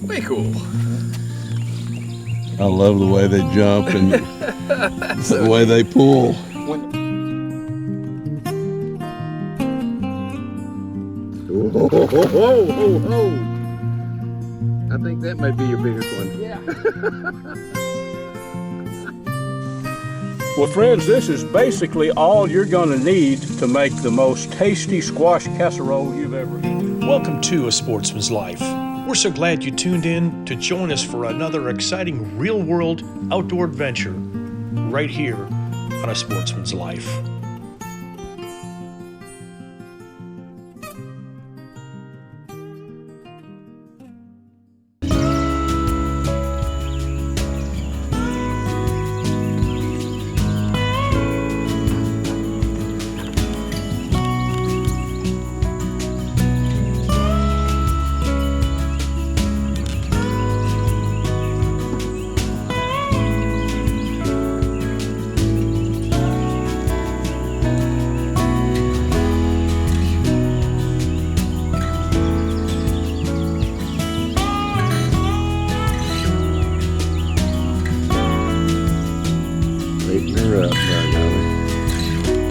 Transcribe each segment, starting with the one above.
Way cool. I love the way they jump and the way they pull. Whoa, whoa, whoa, whoa, whoa. I think that might be your biggest one. Yeah. Well, friends, this is basically all you're going to need to make the most tasty squash casserole you've ever eaten. Welcome to A Sportsman's Life. We're so glad you tuned in to join us for another exciting real-world outdoor adventure right here on A Sportsman's Life. Straighten her up, by golly.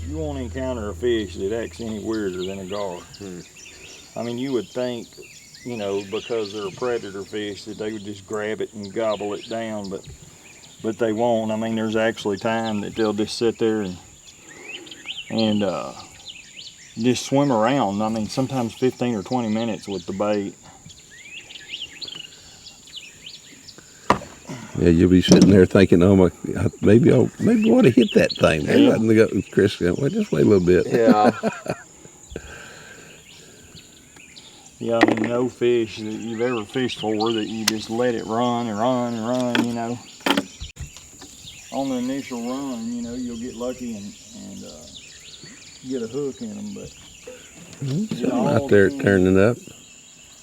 You won't encounter a fish that acts any weirder than a gar. I mean, you would think, you know, because they're a predator fish that they would just grab it and gobble it down, but they won't. I mean, there's actually time that they'll just sit there and just swim around. I mean, sometimes 15 or 20 minutes with the bait. Yeah, you'll be sitting there thinking, "Oh my, maybe I ought to hit that thing." Maybe I can go. Chris, well, just wait a little bit. Yeah. Yeah, I mean, no fish that you've ever fished for that you just let it run and run and run, you know. On the initial run, you know, you'll get lucky and get a hook in them, but Something out there turning up.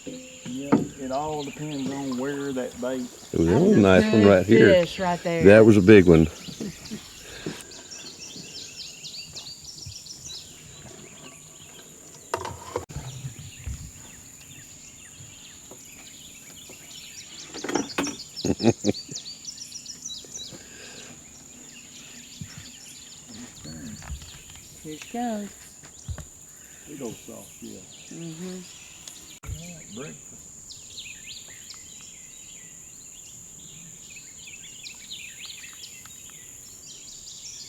yeah, it all depends on where that bait. It was a little nice one right here. Fish right there. That was a big one. Here she goes. Big old soft shell. Mm-hmm. Breakfast.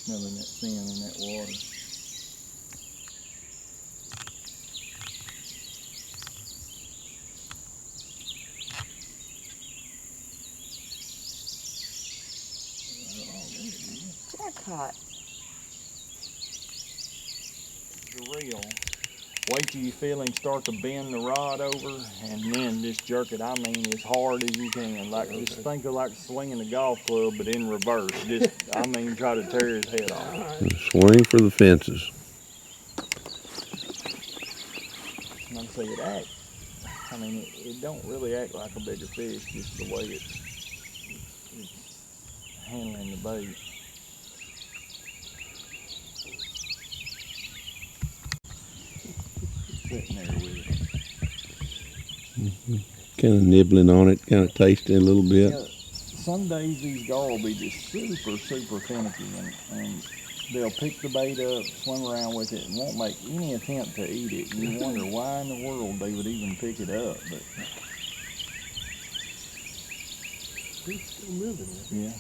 Smelling that fin in that water. Jackpot. The reel. Wait till you feel him start to bend the rod over and then just jerk it, I mean, as hard as you can. Like, just think of like swinging a golf club, but in reverse. Just, I mean, try to tear his head off. Swing for the fences. Like I say, it acts. I mean, it don't really act like a bigger fish, just the way it's handling the bait. Sitting there with it. Kind of nibbling on it, kind of tasting it a little bit. Yeah, some days these gar will be just super finicky and they'll pick the bait up, swim around with it, and won't make any attempt to eat it. And you wonder why in the world they would even pick it up. But He's still moving. yeah.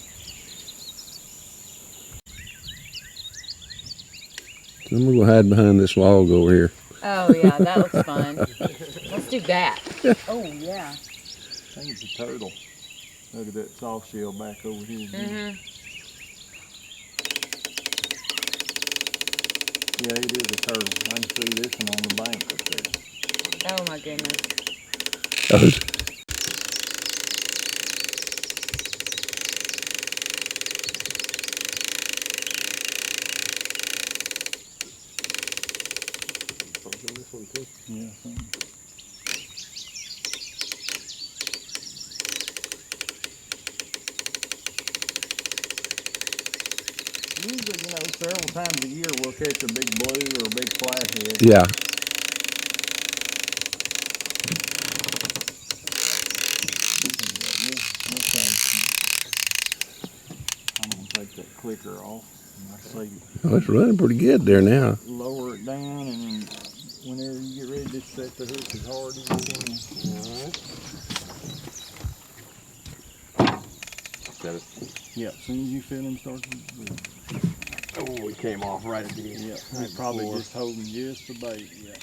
So I'm gonna go hide behind this log over here. Oh yeah, that looks fun. Let's do that. Oh yeah. I think it's a turtle. Look at that soft shell back over here. Mm-hmm. Yeah, it is a turtle. I can see this one on the bank up there. Oh my goodness. That was- This one too. Yeah. Usually, several times a year we'll catch a big blue or a big flathead. Yeah. I'm gonna take that clicker off. And I see Oh, it's running pretty good there now. lower it down, and then whenever you get ready, just set the hook as hard as you can. Got it. Yeah, as soon as you feel him start to move. Oh, it came off right at the end. Yeah, they're probably just holding just the bait. Yeah.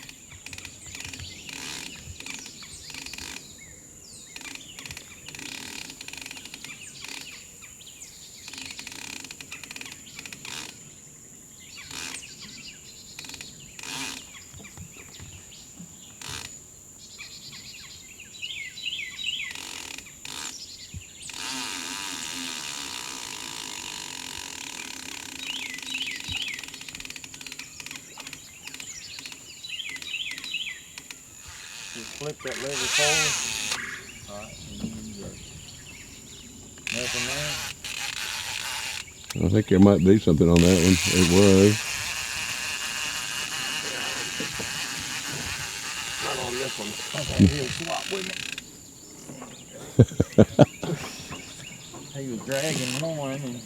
Just flip that lever forward. All right, and you go. Nothing there. I think there might be something on that one. It was. Not on this one. Okay, he'll swap with me. He was dragging one and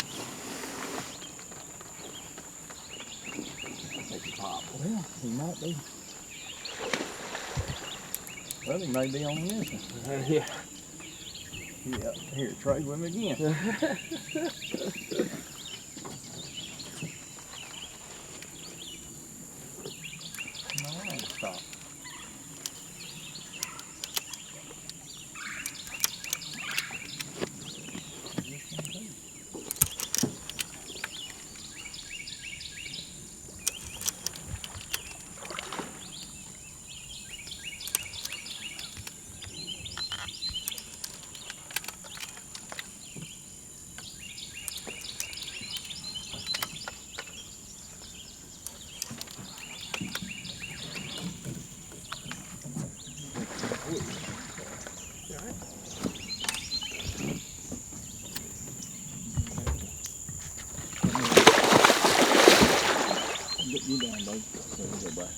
Take the pop. well, he might be. Well, he may be on this one. Yeah. Yeah, here, trade with him again. All right, stop. Get you down, babe. So we'll go back.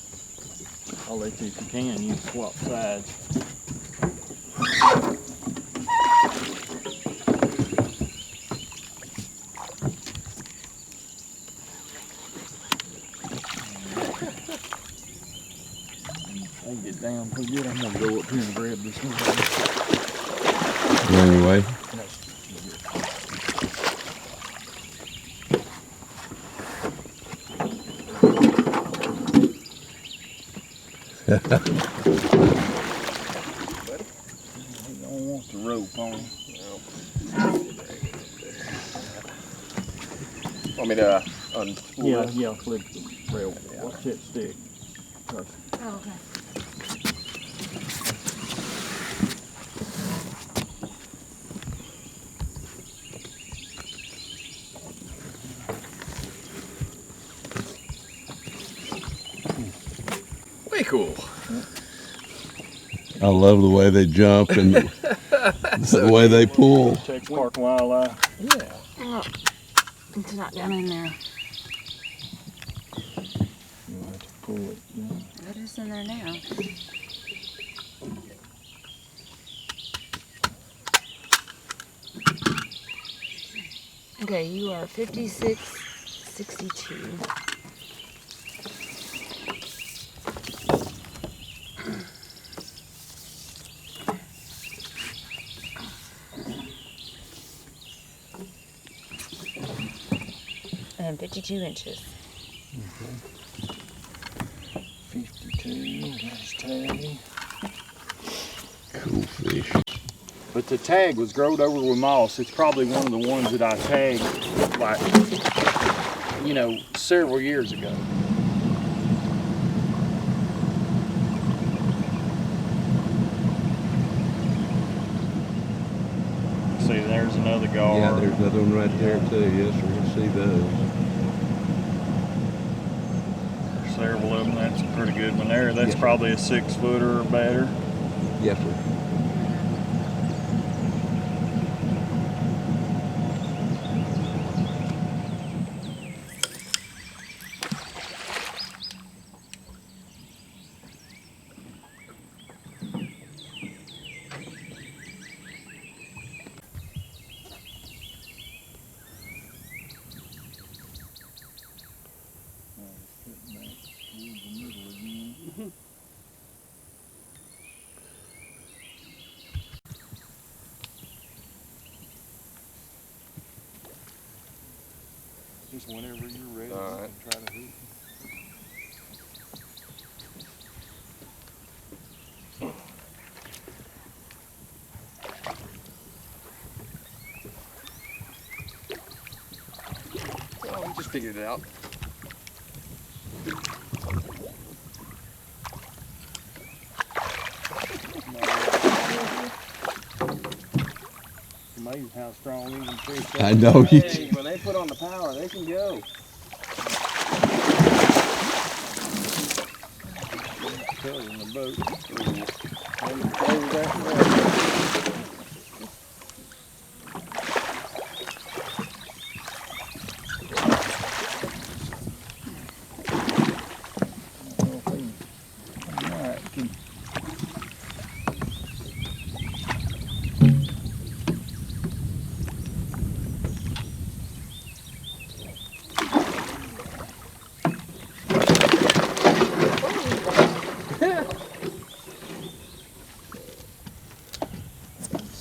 I'll let you, if you can, you swap sides. I get down pretty good. I'm gonna go up here and grab this one. Anyway. He don't want the rope on him. Want me to unspool Yeah, this? yeah, flip the rail. Watch that stick. Trust me. Oh, okay. Way cool. I love the way they jump and the way they pull. Check Park and Wildlife. Yeah. Oh, it's not down in there. You'll have to pull it. Yeah. It is in there now. Okay, you are 56.62. And 52 inches. 52, there's tag. Cool fish. But the tag was growed over with moss. It's probably one of the ones that I tagged, like, several years ago. See, there's another gar. Yeah, there's another one right there too. Yes, we're gonna see those. Several of them. That's a pretty good one there. That's Yes. probably a 6-footer or better. Yes, sir. Just whenever you're ready, All you right. can try to hook. Oh, we just figured it out. Amazing how strong even fish I know you. Hey, when they put on the power, they can go. Covering the boat. Let me close that door. Alright, can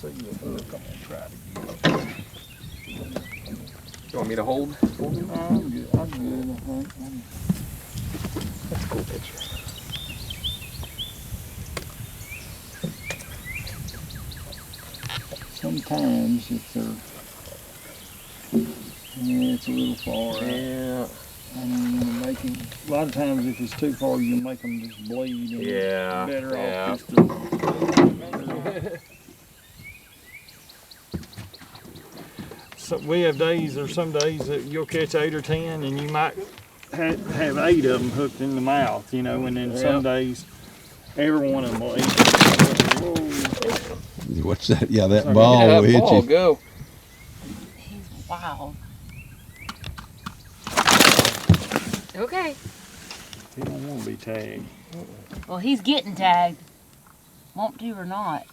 see the hook. I'm gonna try to get You want me to hold? Hold him? it. I'm good. I'm good. I think. That's a cool picture. Sometimes if they're, yeah, it's a little far out. Yeah. I don't want to make them. A lot of times, if it's too far, you make them just bleed. And Yeah, Better yeah. off just to. So we have days, or some days that you'll catch 8 or 10, and you might have 8 of them hooked in the mouth, you know. And then some days, every one of them will eat. Whoa. What's that? Yeah, that Sorry. ball Yeah, will hit ball, you. go. He's wild. Okay. He don't want to be tagged. Well, he's getting tagged. Want to or not.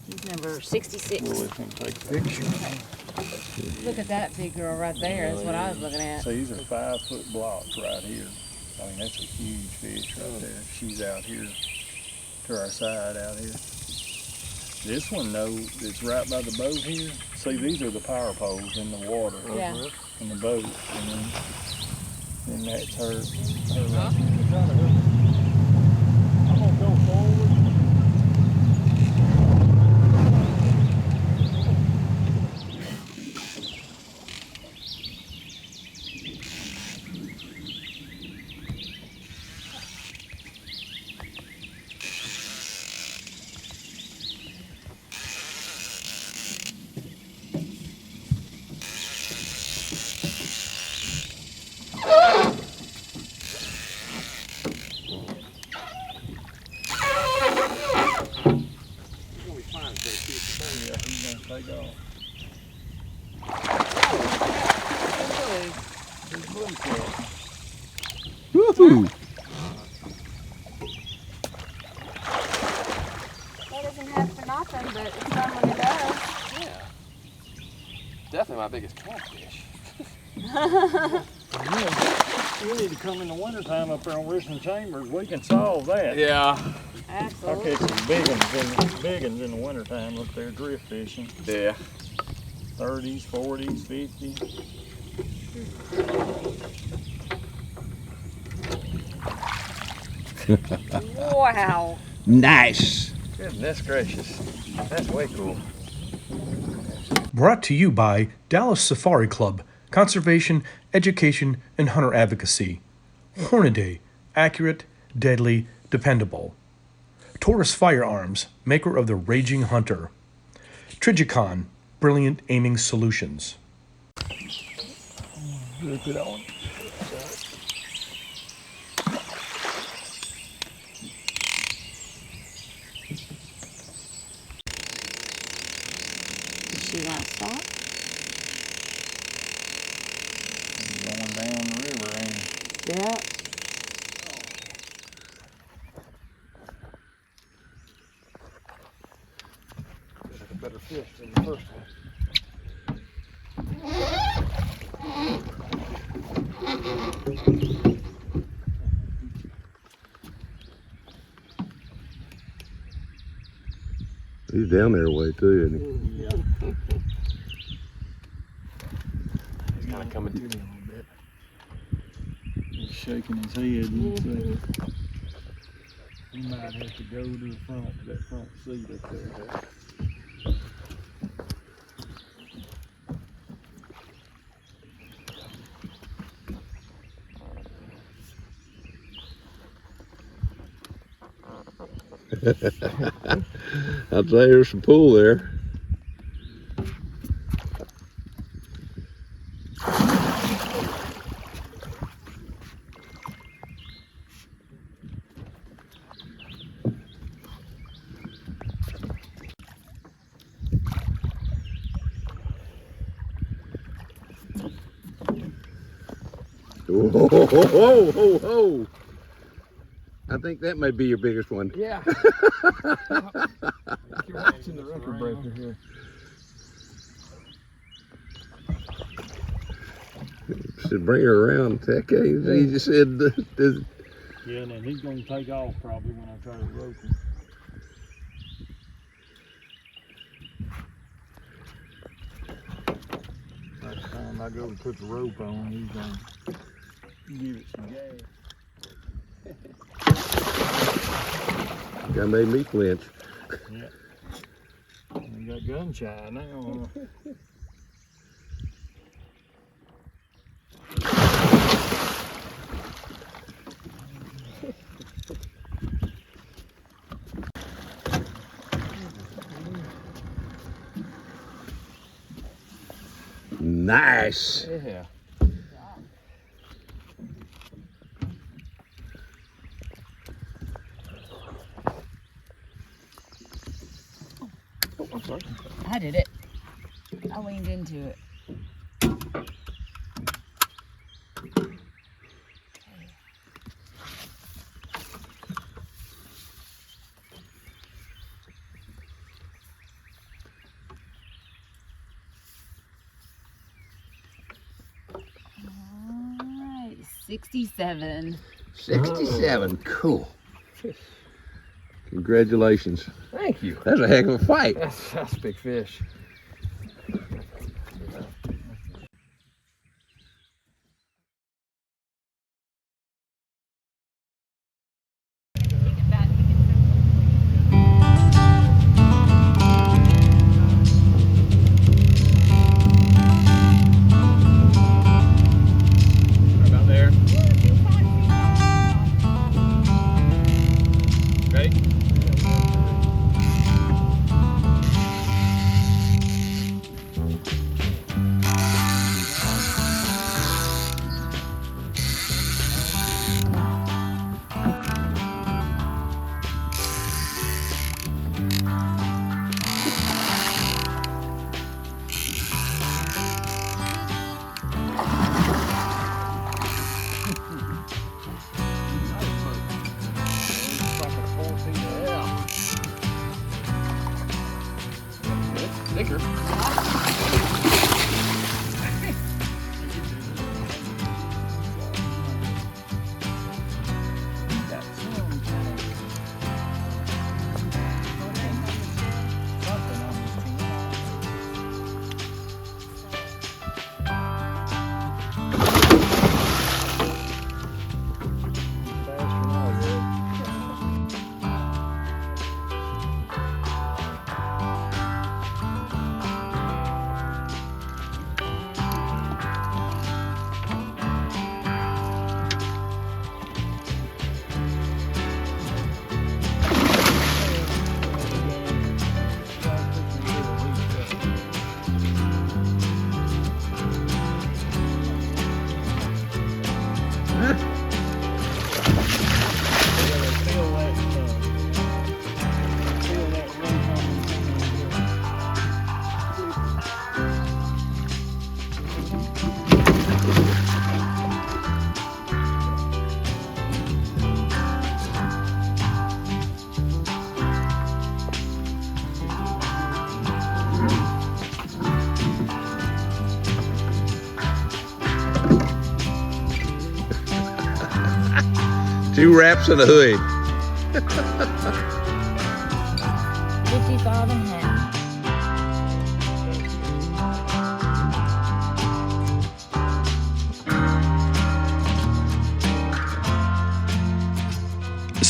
He's number 66. We'll let him take a picture. Look at that big girl right there. That's what I was looking at. So these are 5-foot blocks right here. I mean, that's a huge fish right there. She's out here to our side out here. This one, though, it's right by the boat here. See, these are the power poles in the water. Yeah. In the boat. And then that's her right. I'm going to go forward. Yeah, he's gonna take off. Woohoo! That doesn't happen for nothing, but it's fun when it does. Yeah. Definitely my biggest catfish. You need to come in the wintertime up there on Richmond Chambers. We can solve that. Yeah. I'll Absolutely. catch some big ones in the wintertime up there drift fishing. Yeah. 30s, 40s, 50s. Wow. Nice. Goodness gracious. That's way cool. Brought to you by Dallas Safari Club, Conservation, Education, and Hunter Advocacy. Hornaday, accurate, deadly, dependable. Taurus Firearms, maker of the Raging Hunter. Trigicon, brilliant aiming solutions. Rip it on. She won't stop. Going down the river, ain't it? Yeah. Like a better fish than the first one. He's down there a way too, isn't he? Yeah. kind of coming to me a little bit. He's shaking his head. And he might have to go to the front, that front seat up there. I'd say there's some pool there. Whoa. I think that may be your biggest one. Yeah. You're watching the record breaker here. Should bring her around. Okay, he just said. Yeah, and then he's going to take off probably when I try to rope him. Next time I go to put the rope on, he's going to give it some gas. Guy made me flinch. Yeah. We got gun shy now. Nice. Yeah. Oh, I'm sorry. I did it. I leaned into it. Alright, 67. 67. Cool. Congratulations. Thank you. That's a heck of a fight. That's big fish. About there. Ready? Bigger. Two wraps and a hood. 55 and a half.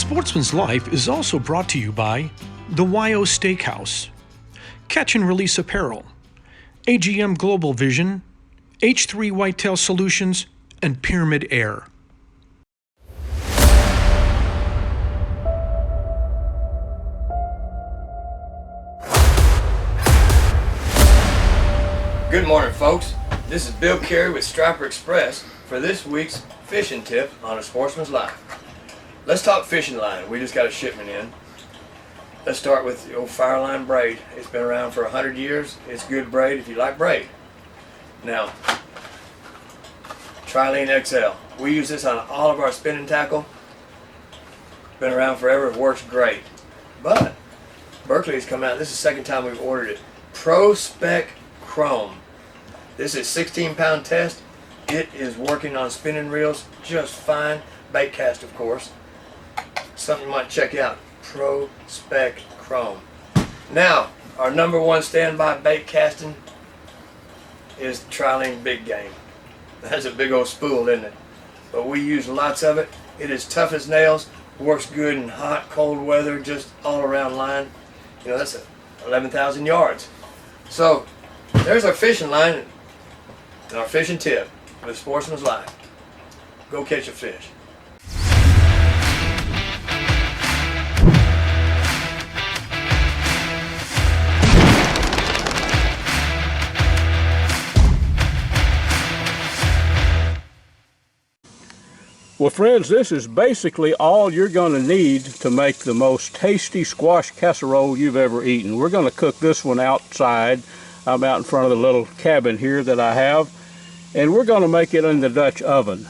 Sportsman's Life is also brought to you by the YO Steakhouse, Catch and Release Apparel, AGM Global Vision, H3 Whitetail Solutions, and Pyramid Air. Good morning, folks. This is Bill Carey with Striper Express for this week's fishing tip on A Sportsman's Life. Let's talk fishing line. We just got a shipment in. Let's start with the old Fireline braid. It's been around for 100 years. It's good braid if you like braid. Now, Trilene XL. We use this on all of our spinning tackle. Been around forever. It works great. But Berkley's come out. This is the second time we've ordered it. Pro Spec Chrome. This is 16-pound test. It is working on spinning reels just fine. Bait cast, of course. Something you might check out. Pro Spec Chrome. Now, our number one standby bait casting is Trilene Big Game. That's a big old spool, isn't it? But we use lots of it. It is tough as nails. Works good in hot, cold weather, just all around line. You know, that's 11,000 yards. So, there's our fishing line and our fishing tip with Sportsman's Life. Go catch a fish. Well, friends, this is basically all you're going to need to make the most tasty squash casserole you've ever eaten. We're going to cook this one outside. I'm out in front of the little cabin here that I have, and we're going to make it in the Dutch oven.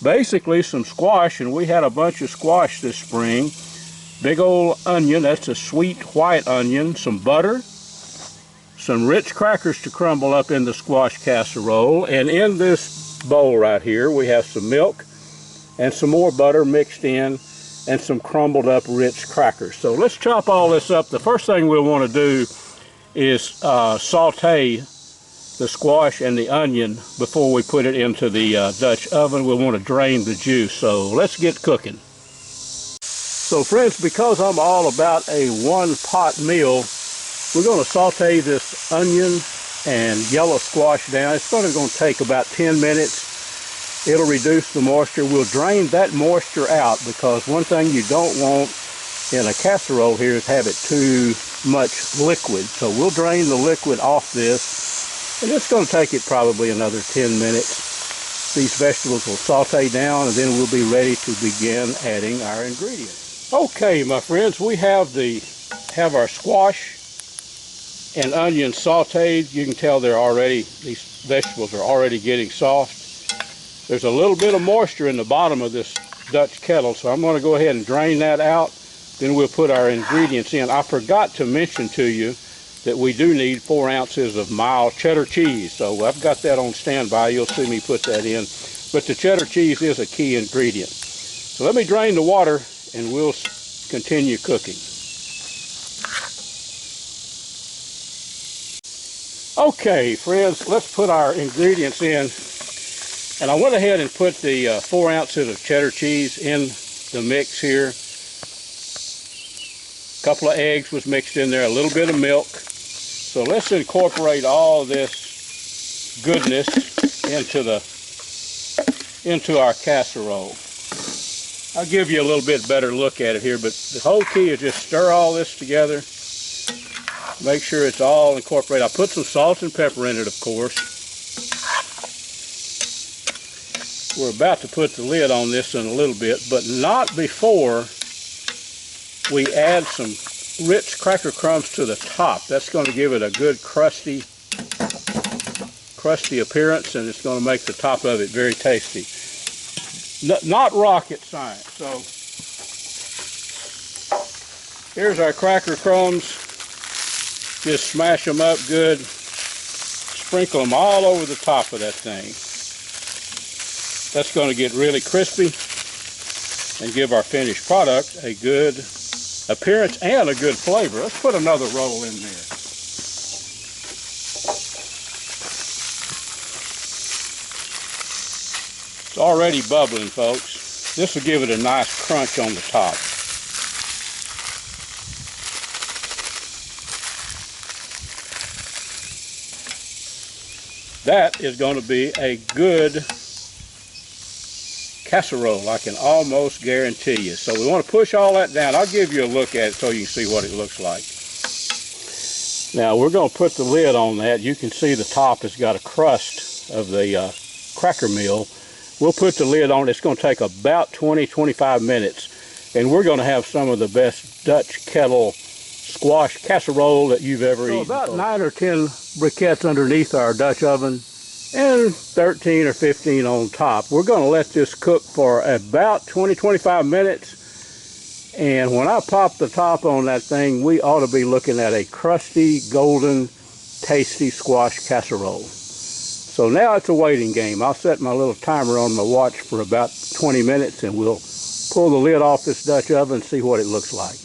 Basically some squash, and we had a bunch of squash this spring. Big old onion, that's a sweet white onion, some butter, some Ritz crackers to crumble up in the squash casserole, and in this bowl right here we have some milk and some more butter mixed in and some crumbled up Ritz crackers. So let's chop all this up. The first thing we'll want to do is saute the squash and the onion before we put it into the Dutch oven. We'll want to drain the juice. So let's get cooking. So friends, because I'm all about a one-pot meal, we're going to saute this onion and yellow squash down. It's going to take about 10 minutes. It'll reduce the moisture. We'll drain that moisture out, because one thing you don't want in a casserole here is have it too much liquid. So we'll drain the liquid off this, and it's going to take it probably another 10 minutes. These vegetables will saute down, and then we'll be ready to begin adding our ingredients. Okay, my friends, we have our squash and onions sauteed. You can tell these vegetables are already getting soft. There's a little bit of moisture in the bottom of this Dutch kettle, so I'm going to go ahead and drain that out. Then we'll put our ingredients in. I forgot to mention to you that we do need 4 ounces of mild cheddar cheese. So I've got that on standby. You'll see me put that in. But the cheddar cheese is a key ingredient. So let me drain the water and we'll continue cooking. Okay, friends, let's put our ingredients in. And I went ahead and put the 4 ounces of cheddar cheese in the mix here. A couple of eggs was mixed in there, a little bit of milk. So let's incorporate all this goodness into our casserole. I'll give you a little bit better look at it here, but the whole key is just stir all this together. Make sure it's all incorporated. I put some salt and pepper in it, of course. We're about to put the lid on this in a little bit, but not before we add some Ritz cracker crumbs to the top. That's going to give it a good crusty appearance, and it's going to make the top of it very tasty. Not rocket science. So here's our cracker crumbs. Just smash them up good. Sprinkle them all over the top of that thing. That's going to get really crispy and give our finished product a good appearance and a good flavor. Let's put another roll in there. It's already bubbling, folks. This will give it a nice crunch on the top. That is going to be a good casserole, I can almost guarantee you. So we want to push all that down. I'll give you a look at it so you can see what it looks like. Now we're going to put the lid on that. You can see the top has got a crust of the cracker meal. We'll put the lid on. It's going to take about 20-25 minutes, and we're going to have some of the best Dutch kettle squash casserole that you've ever eaten. About 9 or 10 briquettes underneath our Dutch oven, and 13 or 15 on top. We're going to let this cook for about 20-25 minutes, and when I pop the top on that thing, we ought to be looking at a crusty, golden, tasty squash casserole. So now it's a waiting game. I'll set my little timer on my watch for about 20 minutes, and we'll pull the lid off this Dutch oven and see what it looks like.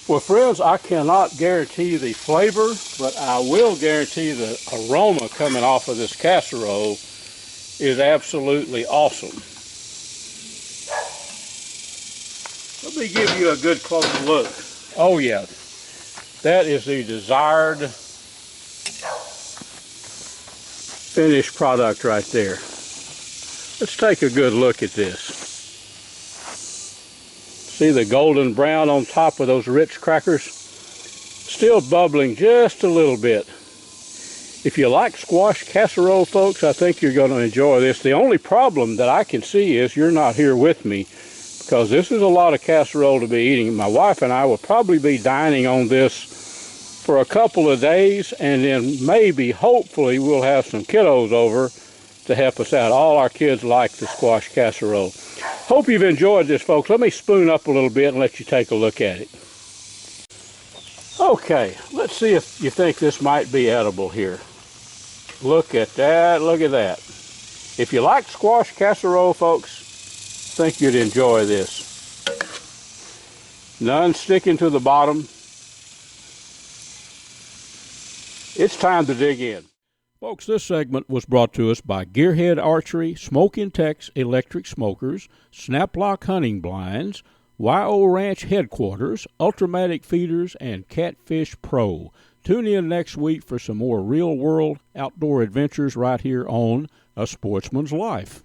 Well, friends, I cannot guarantee the flavor, but I will guarantee the aroma coming off of this casserole is absolutely awesome. Let me give you a good close look. Oh yeah, that is the desired finished product right there. Let's take a good look at this. See the golden brown on top of those rich crackers? Still bubbling just a little bit. If you like squash casserole, folks, I think you're going to enjoy this. The only problem that I can see is you're not here with me, because this is a lot of casserole to be eating. My wife and I will probably be dining on this for a couple of days, and then maybe, hopefully, we'll have some kiddos over to help us out. All our kids like the squash casserole. Hope you've enjoyed this, folks. Let me spoon up a little bit and let you take a look at it. Okay, let's see if you think this might be edible here. Look at that, look at that. If you like squash casserole, folks, I think you'd enjoy this. None sticking to the bottom. It's time to dig in. Folks, this segment was brought to us by Gearhead Archery, Smoke Intex Electric Smokers, Snaplock Hunting Blinds, YO Ranch Headquarters, Ultramatic Feeders, and Catfish Pro. Tune in next week for some more real-world outdoor adventures right here on A Sportsman's Life.